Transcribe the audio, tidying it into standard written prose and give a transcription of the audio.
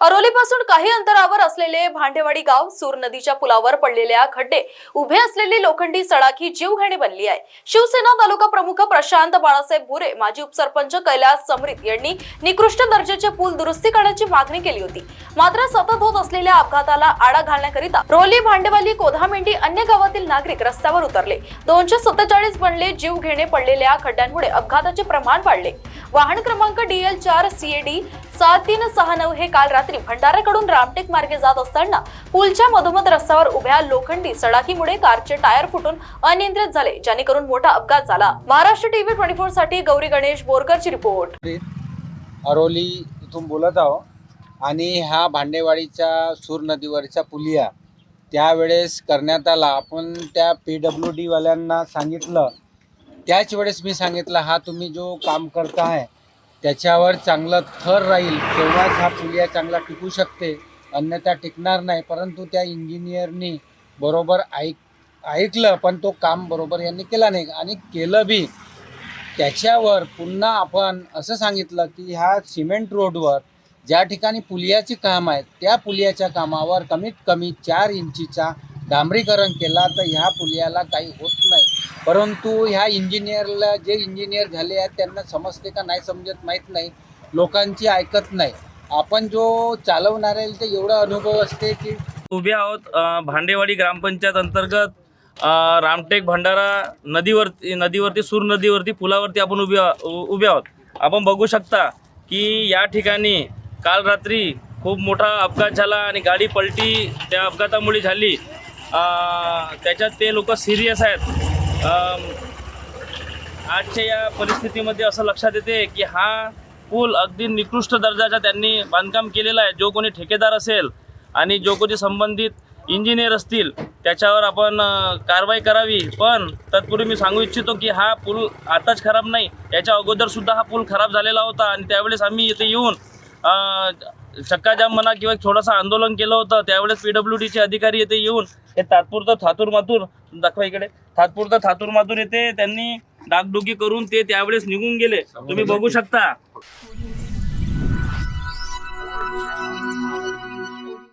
अरोलीपासून काही अंतरावर असलेले भांडेवाडी गाव सूर नदीच्या पुलावर पडलेल्या खड्डे उभे असलेली लोखंडी सळाखी जीवघेणी बनली आहे। शिवसेना तालुका प्रमुख प्रशांत बाळासाहेब भुरे, माजी उपसरपंच कैलास समरीत यांनी निकृष्ट दर्जाचे पूल दुरुस्ती करण्याची मागणी केली होती। मात्र सतत होत असलेल्या अपघाताला आळा घालण्याकरिता रोली, भांडेवाली, कोधामेंढी अन्य गावातील नागरिक रस्त्यावर उतरले। 247 बनले जीवघेणे पडलेल्या खड्ड्यांमुळे अपघाताचे प्रमाण वाढले। वाहन क्रमांक DL 4 CAD 7369 हे काल रात्री भंडाराकडून रामटेक मार्गे जात असताना पूलच्या मधोमध रस्त्यावर उभ्या लोखंडी सळाखीमुळे कारचे टायर फुटून अनियंत्रित झाले, ज्याने करून मोठा अपघात झाला। महाराष्ट्र TV 24 साठी गौरी गणेश बोरकरची रिपोर्ट। अरोली इथून बोलत आहो आणि हा भांडेवाडीच्या सूर नदीवरचा पुलिया त्यावेळेस करण्यात आला। आपण त्या PWD वाल्यांना सांगितलं, त्याच वेळेस मी सांगितलं हा तुम्ही जो काम करताय त्याच्यावर चांगलं थर राहील तेव्हाच हा पुलिया चांगला टिकू शकते, अन्यथा टिकणार नाही। परंतु त्या इंजिनियरनी बरोबर ऐकलं, पण तो काम बरोबर यांनी केला नाही आणि केलं बी। त्याच्यावर पुन्हा आपण असं सांगितलं की ह्या सिमेंट रोडवर ज्या ठिकाणी पुलियाचे काम आहे त्या पुलियाच्या कामावर कमीत कमी 4 इंचीचा डांबरीकरण केला तर ह्या पुलियाला काही होत नाही। परंतु ह्या इंजिनियरला, जे इंजिनियर झाले आहेत त्यांना समजते का नाही समजत माहीत नाही, लोकांची ऐकत नाही। आपण जो चालवणारे ते एवढा अनुभव असते की उभे आहोत भांडेवाडी ग्रामपंचायत अंतर्गत रामटेक भंडारा नदीवरती सूर नदीवरती पुलावरती आपण उभे आहोत। आपण बघू शकता की या ठिकाणी काल रात्री खूप मोठा अपघात झाला आणि गाडी पलटी त्या अपघातामुळे झाली। त्याच्यात ते लोक सिरियस आहेत। आजच्या या परिस्थितीमध्ये असं लक्षात येते की हा पूल अगदी निकृष्ट दर्जाचा त्यांनी बांधकाम केलेला आहे। जो कोणी ठेकेदार असेल आणि जो कोणी संबंधित इंजिनियर असतील त्याच्यावर आपण कारवाई करावी। पण तत्पूर्वी मी सांगू इच्छितो की हा पूल आताच खराब नाही, याच्या अगोदरसुद्धा हा पूल खराब झालेला होता आणि त्यावेळेस आम्ही इथे येऊन चक्काजाम म्हणा किंवा थोडंसं आंदोलन केलं होतं। त्यावेळेस PWDचे अधिकारी येथे येऊन हे तात्पुरतं थातूरमातूर दाखवा इकडे, तात्पुरतं थातूरमातूर येथे त्यांनी डागडुगी करून ते त्यावेळेस निघून गेले। तुम्ही बघू शकता।